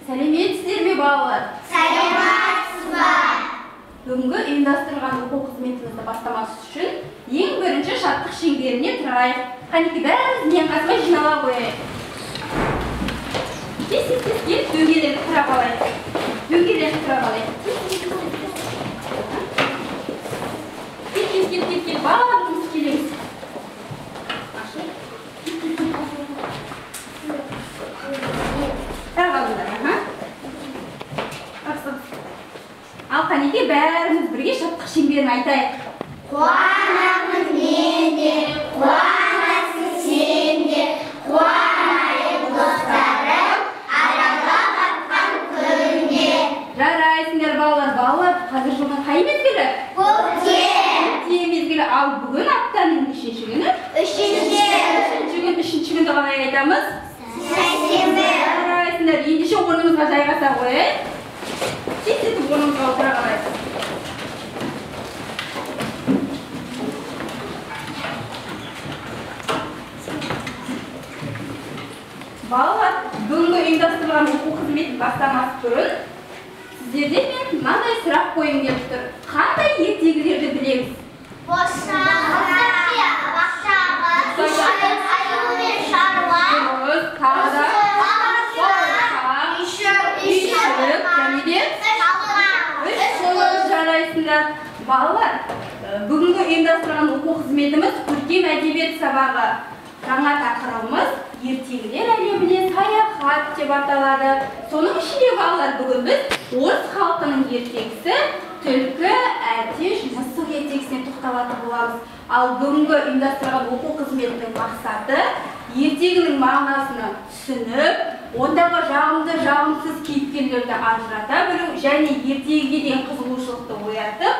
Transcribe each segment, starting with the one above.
Сәлеметсіздер ме балалар? Сәлеметсіз ба? Бүгінгі ұйымдастырылған оқу қызметімізді бастамас үшін ең бірінші шаттық шеңберіне тұрайық. Қанеки бәріміз мен қасыма жинала қояйық. Тез кел, дөңгеленіп тұрап алайық. Дөңгеленіп тұрап алайық. Кел, барлығымыз келеміз. Ал қанеке бәріміз бірге шаттық шеңберін айтайық. Қуанамын мен де, қуанасың сен де, қуанайық достарым, арада батқан күнде. Жарайсыңдар балалар, қазір жылдың қай мезгілі? Көктем. Көктем мезгілі. Ал бүгін аптаның нешінші күні? Үшінші күнді қалай айтамыз? Сәрсенбі. Жарайсыңдар, ендеше орнымызға жайғаса қояйық. Тез орнымызға отыра қалайық. Балалар, бүгінгі ұйымдастырылған оқу қызметін бастамас бұрын сіздерден мен мынандай сұрақ қойғым келіп тұр. Қандай ертегілерді білеміз? Босаға, бақшаға, аю мен шаруа, Тағы да жарайсыңдар. Балалар, бүгінгі ұйымдастырған оқу қызметіміз көркем әдебиет сабағы. Жаңа тақырыбымыз ертегілер әлеміне саяхат деп аталады. Соның ішінде балалар, бүгін біз орыс халқының ертегісі түлкі, әтеш, мысық ертегісіне тоқталатын боламыз. Ал бүгінгі ұйымдастырған оқу қызметінің мақсаты ертегінің мағынасını түсініп, ондағы жағымды, жағымсыз кейіпкерлерді ажырата білу және ертегіге деген қызығушылықты оятып,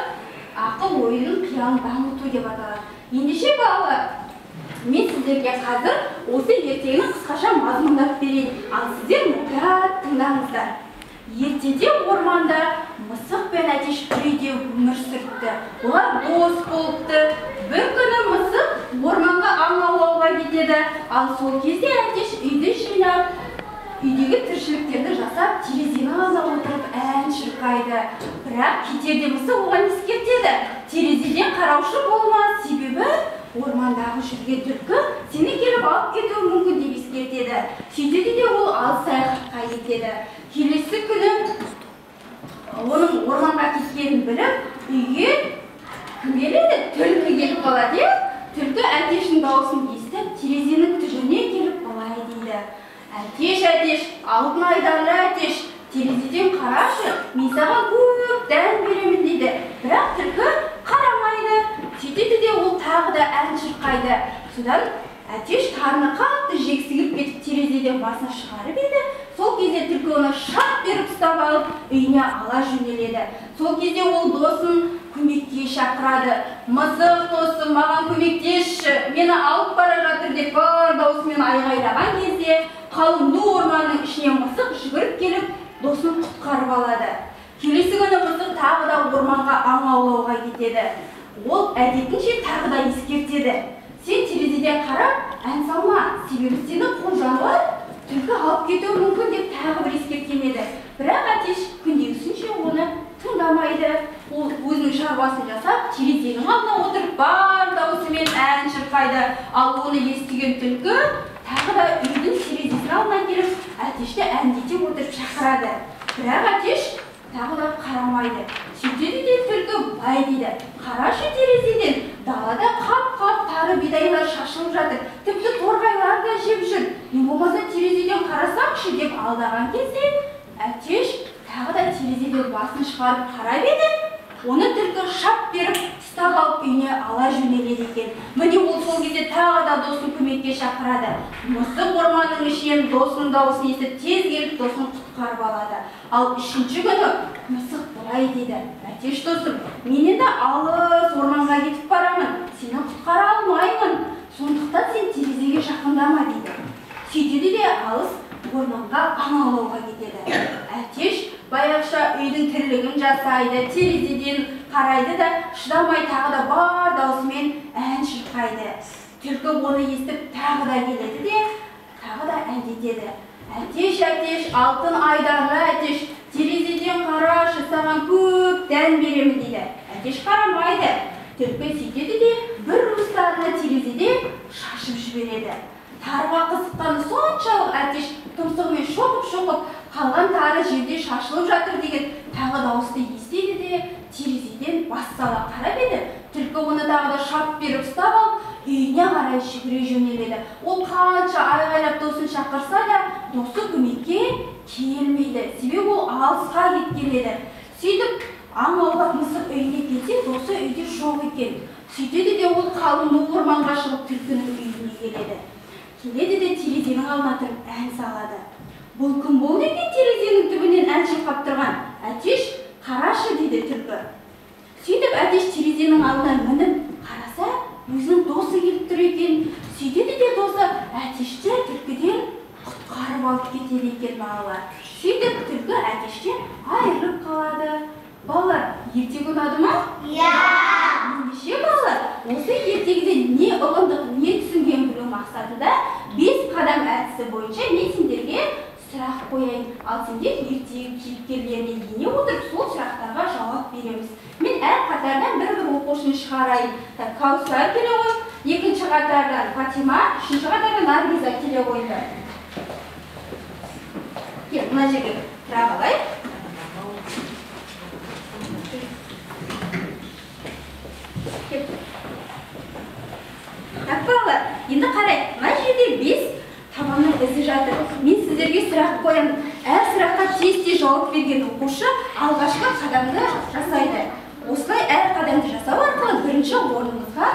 ақыл ойының қиялын дамыту деп аталады. Ендеше балалар, мен сіздерге қазір осы ертегіні қысқаша мазмұндап берейін. Ал сіздер мұқият тыңдаңыздар. Ертеде орманда мысық пен әтеш бірге өмір сүріпті. Олар дос болыпты. Бір күні мысық орманға аң аулауға кетеді. Ал сол кезде әтеш үйді жинап, үйдегі тіршіліктерді жасап, терезенің алдына отырып ән шырқайды. Бірақ кетерде мысық оған ескертеді. Терезеден қараушы болма, себебі ормандағы жүрген түлкі сені келіп алып кетуі мүмкін деп ескертеді. Сөйтеді де ол алыс саяхатқа кетеді. Келесі күні оның орманға кеткенін біліп, үйге кім келеді? Түлкі келіп қалады. Түлкі әтештің дауысын естіп, терезенің түбіне келіп былай дейді: Әтеш, алтын айдарлы әтеш, терезеден қарашы, мен саған көп дән беремін дейді. Бірақ түлкі қарамайды. Сөйтеді де ол тағы да ән шырқайды. Содан әтеш тарыны қатты жексігіп кетіп терезеден басына шығарып еді. Сол кезде түлкі оны шап беріп ұстап алып, үйіне ала жөнеледі. Сол кезде ол досын көмекке шақырады. Мысық досым, маған көмектесші, мені алып бара жатыр деп бар даусымен айғайлаған кезде, қалың ну орманның ішіне мысық жүгіріп келіп, досын құтқарып алады. Келесі күні мысық тағы да орманға аң аулауға кетеді. Ол әдетінше тағы да ескертеді: сен терезеден қарап, ән салма, себебі сені қу жануар түлкі алып кетуі мүмкін деп тағы бір ескерткен еді. Бірақ әтеш күндегісінше оны тыңдамайды. Ол өзінің шаруасын жасап, терезенің алдына отырып бар даусымен ән шырқайды. Ал оны естіген түлкі тағы да үйдің терезесінің алдына келіп, әтешті әндете отырып шақырады. Бірақ әтеш тағы да қарамайды. Сөйтеді де түлкі былай дейді: қарашы терезеден, далада қап-қап тары бидайлар шашылып жатыр, тіпті торғайлар да жеп жүр. Не болмаса терезеден қарасаңшы деп алдаған кезде, әтеш тағы да терезеден басын шығарып қарап еді. Оны түлкі шап беріп, ұстап алып үйіне ала жөнеледі екен. Міне ол сол кезде тағы да досын көмекке шақырады. Мысық орманның ішінен досының дауысын естіп, тез келіп досын құтқарып алады. Ал үшінші күні мысық былай дейді: әтеш досым, мен енді алыс орманға кетіп барамын, сені құтқара алмаймын. Сондықтан сен терезеге жақындама дейді. Сөйтеді де алыс орманға аң аулауға кетеді. Әтеш баяғыша үйдің тірлігін жасайды, терезеден қарайды да, шыдамай тағы да бар даусымен ән шырқайды. Түлкі оны естіп тағы да келеді де, тағы да әндетеді: Әтеш, алтын айдарлы әтеш, терезеден қарашы, саған көп дән беремін дейді. Әтеш қарамайды. Түлкі сөйтеді де, бір уыстарына терезеде шашып жібереді. Тарға қызыққаны соншалық әтеш тұмсығымен шоқып, қалған тары жерде шашылып жатыр деген тағы дауысты естеді де, терезеден бас сала қарап еді. Түлкі оны тағы да шап беріп ұстап алып, үйіне қарай жүгіре жөнеледі. Ол қанша айғайлап досын шақырса да, досы көмекке келмейді. Себебі ол алысқа кеткен еді. Сөйтіп, аң аулап мысық үйіне келсе, досы үйде жоқ екен. Сөйтеді де ол қалың орманға шығып түлкінің үйіне келеді. Келеді де терезенің алдына тұрып ән салады. Бұл кім болды екен терезенің түбінен ән шырқап тұрған? Әтеш, қарашы дейді түлкі. Сөйтіп әтеш терезенің алдына мініп қараса, өзінің досы келіп тұр екен. Сөйтеді де досы әтешті түлкіден құтқарып алып кетеді екен балалар. Сөйтіп түлкі әтештен айырылып қалады. Балалар, ертегі ұнады ма? Иә. Ендеше балалар, осы ертегіде не ұғындық, не түсінген білу мақсатында 5 қадам әдісі бойынша мен сендерге сұрақ қояйын. Ал сендер ертегі кейіпкерлеріне ене отырып, сол сұрақтарға жауап береміз. Мен әр қатардан бір оқушыны шығарайын. Каусар келе ғой, екінші қатардан Фатима, үшінші қатардан Наргиза келе қойды. Кел, мына жерге тұра қалайық. Балалар, енді қарай, мына жерде 5 табанның ізі жатыр. Мен сіздерге сұрақ қоямын. Әр сұраққа тез жауап берген оқушы алғашқы қадамды жасайды. Осылай әр қадамды жасау арқылы бірінші орнымызға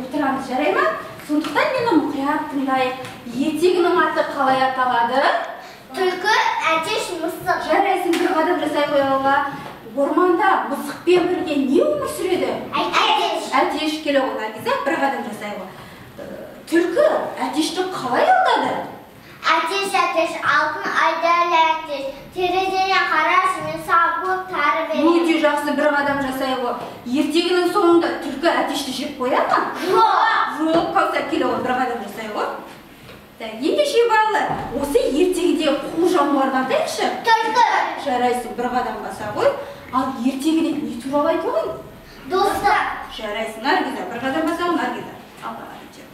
отырамыз, жарай ма? Сондықтан мені мұқият тыңдайық. Ертегінің аты қалай аталады? Түлкі, әтеш, мысық. Жарайсың, бір қадам жасай қойғанға. Орманда мысықпен бірге не өмір сүреді? Әтеш. Әтеш келе ғой, Наргиза, бір қадам жасай ғой. Түлкі әтешті қалай алдады? Әтеш, алтын айдарлы әтеш. Терезеден қарашы, мен саған көп тары беремін. Өте жақсы, бір қадам жасай ғой. Ертегінің соңында түлкі әтешті жеп қоя ма? Жоқ, Каусар келе ғой, бір қадам жасай ғой. Ендеше балалар, осы ертегіде қу жануарды атайықшы. Түлкі. Жарайсың, бір қадам баса ғой. Ал ертегіде не туралы айтылған? Досы. Жарайсың, Наргиза, бір қадам баса ғой, Наргиза. Алға кетер.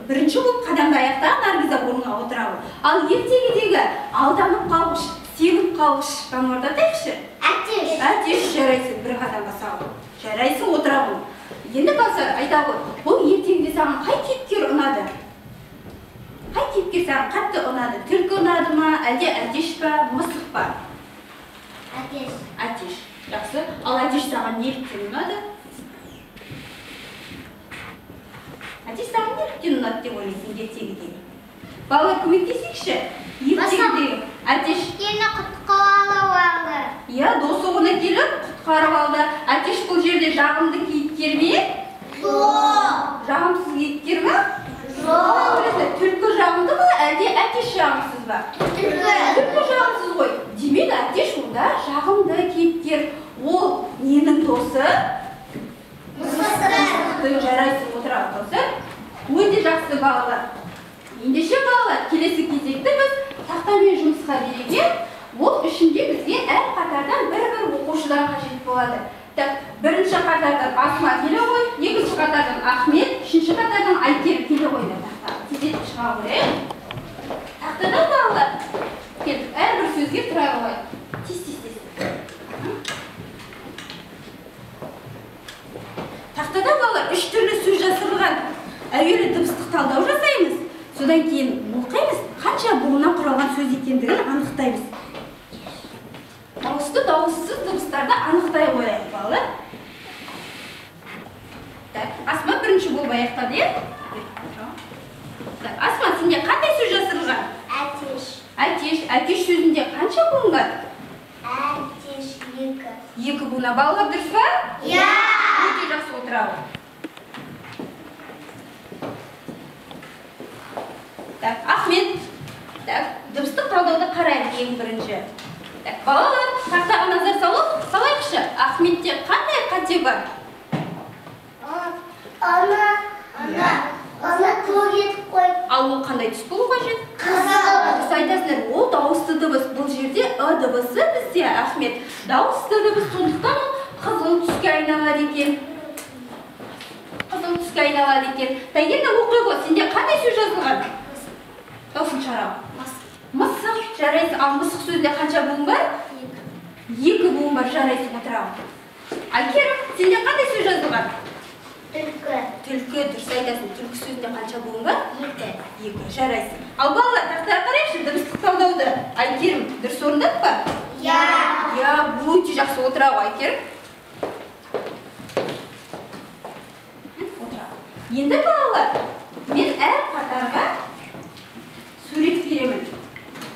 Бірінші болып қадамды аяқтаған Наргиза орнына отыра ғой. Ал ертегідегі алданып қалғыш, сеніп қалғыш жануарды атайықшы. Әтеш. Әтеш, жарайсың, бір қадам баса ғой. Жарайсың, отыра ғой. Енді Каусар айта ғой, бұл ертегіде саған қай кейіпкер ұнады? Қай кейіпкер саған қатты ұнады? Түлкі ұнады ма, әлде әтеш па, мысық па? Әтеш. Әтеш. Жақсы. Ал әтеш саған неліктен ұнады? Әтеш саған неліктен ұнады деп ойлайсың ертегідегі? Балалар, көмектесейікші? Ертегідегі әтеш Ені құтқарып алды. Иә, досы оны келіп құтқарып алды. Әтеш бұл жерде жағымды кейіпкер ме? Жоқ. Жағымсыз кейіпкер ме? Жоқ. Түлкі жағымды ма, әлде әтеш жағымсыз ба? Түлкі. Түлкі жағымсыз ғой. Демек әтеш онда жағымды кейіпкер. Ол ненің досы? Мысық. Жарайсың, отыра досы. Өте жақсы балалар. Ендеше балалар, келесі кезекті біз тақтамен жұмысқа берген. Ол үшінде бізге әр қатардан бір оқушыдан қажет болады. Бірінші қатардан Асма келе ғой, екінші қатардан Ахмет, үшінші қатардан Айкер келе қойды. Тезетіп шыға қойайық. Тақтадан балалар, келіп, әрбір сөзге тұра қойайық. Тез. Тақтадан балалар, 3 түрлі сөз жасырылған. Әуелі дыбыстық талдау жасаймыз. Содан кейін оқимыз, қанша буыннан құралған сөз екендігін анықтаймыз. Дауысты, дауыссыз дыбыстарды анықтай қояйық, балалар. Асма бірінші болып аяқтады, е? Асма, сенде қандай сөз жасырылған? Әтеш. Әтеш сөзінде қанша буын бар? Әтеш, 2. 2 буына. Балалар, дұрыс па? Иә. Өте жақсы отыра ғой. Ахмет, дыбыстық талдауды қарайық ең бірінші. Балалар, тақтаға назар салайықшы. Ахметте қандай қате бар? Оны көк етіп қойып. Ал ол қандай түс болу қажет? Қызыл. Сіз айтасыздар, ол дауысты дыбыс. Бұл жерде ы дыбысы бізде, Ахмет. Дауысты дыбыс, сондықтан ол қызыл түске айналады екен. Қызыл түске айналады екен. Енді оқи ғой, сенде қандай сөз жазылған? Дауысын шығарам. Мысық. Жарайсың. Ал мысық сөзінде қанша буын бар? 2 буын бар. Жарайсың, отырам. Айкерім, сенде қандай сөз жазылған? Түлкі. Түлкі, дұрыс айтасың. Түлкі сөзінде қанша буын бар? 2. Жарайсың. Ал балалар, тақтаға қарайықшы, дыбыстық талдауды. Айкерім, дұрыс орындады ба? Я. Өте жақсы. Отыра ғой, Айкерім. Отыра. Енді балалар, мен әр қатарға сурет беремін.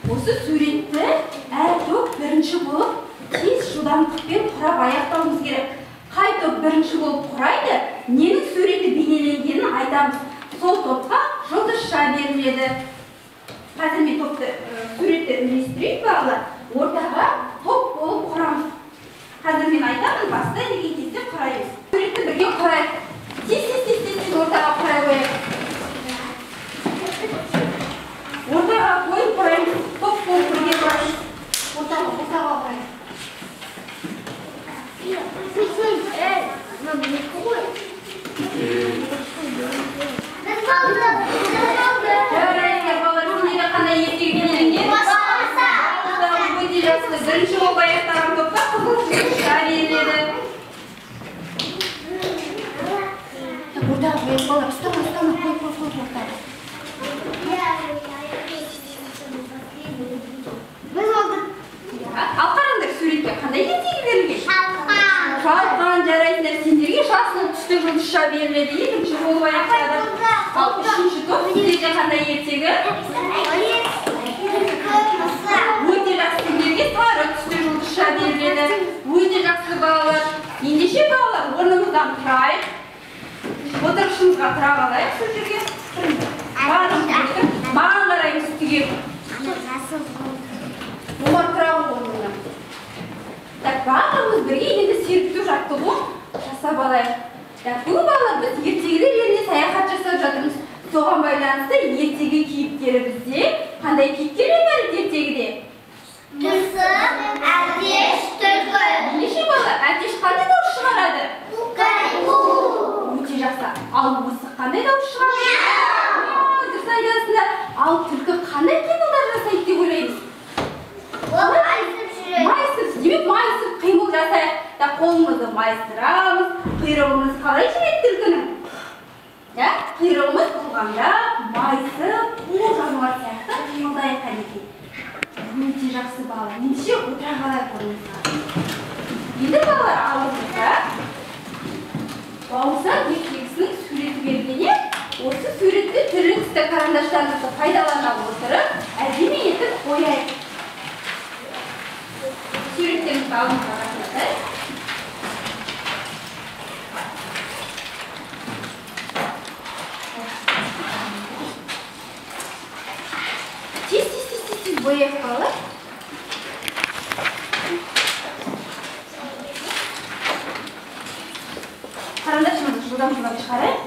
Осы суретті әр топ бірінші болып тез жылдамдықпен құрап аяқтауымыз керек. Қай топ бірінші болып құрайды, ненің суреті бейнеленгенін айтамыз. Сол топқа жұлдызша беріледі. Қазір мен топты суретті үйлестірейік балалар. Ортаға топ болып құрамыз. Қазір мен айтамын, баста неге кезде құраймыз. Суретті бірге құрайық. Тез ортаға құрай қояйық. Ортаға қойып құраймыз. Топ болып бірге құраймыз. Ортаға құраймыз. Бірінші болып аяқтаған топқа қызыл жұлдызша беріледі. Ортаға қойып балалар, ұстама, қой ортаға. Ал қараңдар, суретке қандай ертегі берілген? Шалқан. Жарайсыңдар, сендерге жасыл түсті жұлдызша беріледі. Екінші болып аяқтады. Ал үшінші топ сендерге қандай ертегі? Өте жақсы, сендерге сары түсті жұлдызша беріледі. Өте жақсы балалар. Ендеше балалар, орнымыздан тұрайық. Отырғышымызға тұра қалайық сол жерге. Маған қараймыз түгел. Олар тұра орнына. Барлығымыз бірге енді серпіту жаттығу жасап алайық. Бүгін балалар, біз ертегілер еліне саяхат жасап жатырмыз. Соған байланысты ертегі кейіпкері бізде қандай кейіпкерлер бар ертегіде? Мысық, әтеш, түлкі. Ендеше балалар, әтеш қандай дауыс шығарады? Өте жақсы. Ал мысық қандай дауыс шығарады? Дұрыс айтасыңдар. Ал түлкі қандай қимылдар жасайды деп ойлаймыз? Майысып, демек майысып қимыл жасайық. Қолымызды майыстырамыз, құйрығымыз қалай жүреді түлкінің? Құйрығымыз бұлғанда, майысып, ол жануар сияқты қимылдайық кәнекей. Өте жақсы балалар. Ендеше отыра қалайық орнымызға. Енді балалар, алдымызда бауырсақ ертегісінің суреті берілгенде, осы суретті түрлі түсті карандаштарымызды пайдалана отырып, әдемі етіп қояйық. Суреттерімізді алдымызға қасынатайық. Тез бояйық балалар. Қарандашымызды жылдам шығарайық.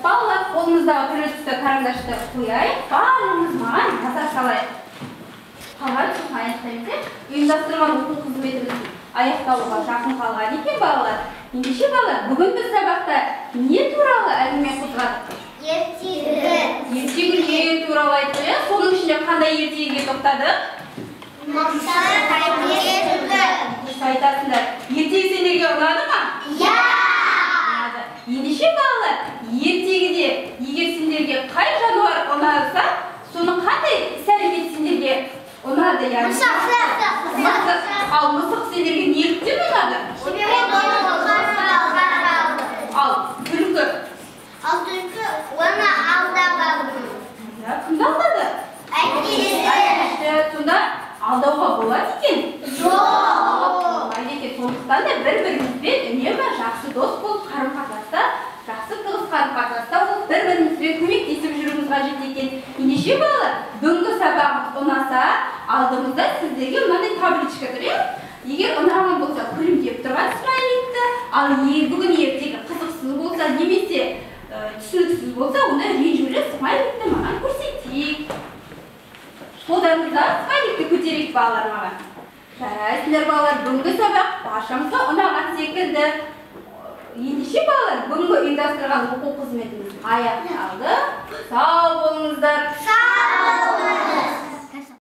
Балалар, қолымыздағы түрлі түсті карандашты қояйық, барлығымыз маған назар салайық. Қалған түсін аяқтаймыз. Ұйымдастырылған оқу қызметіміз аяқталуға жақын қалған екен балалар. Ендеше балалар, бүгін біз сабақта не туралы әңгіме қозғадық? Ертегі не туралы айтты? Соның ішінде қандай ертегіге тоқтадық? Мысық, әтеш, түлкі. Айтасыңдар, ертегі сендерге ұнады ма? Я! Ендеше балалар, ертегіде егер сендерге қай жануар ұнаса, соның қандай іс-әрекет сендерге ұнады, яғни? Ал мысық сендерге неліктен ұнады? Ал түлкі? Ал түлкі оны алдауға. Кімді алдады? Әйтешті. Сонда алдауға болады екен? Жоқ. Болмайды екен. Сондықтан да бір-бірімізбен үнемі жақсы дос болып қарым-қатынаста, жақсы тығыз қарым-қатынаста болып бір-бірімізбен көмектесіп жүруіміз қажет екен. Ендеше балалар, бүгінгі сабағымыз ұнаса, алдымызда сіздерге мынандай табличка тұр, иә? Егер ұнаған болса, күлімдеп тұрған смайликті, ал бүгін ертегі қызықсыз болса, немесе түсініксіз болса, оны ренжулі смайликті маған көрсетейік. Қолдарыңызда смайликті көтерейік балалар маған. Жарайсыңдар балалар, бүгінгі сабақ баршамызға ұнаған секілді. Ендеше балалар, бүгінгі ұйымдастырған оқу қызметіміз аяқталды. Сау болыңыздар. Сау болыңыз.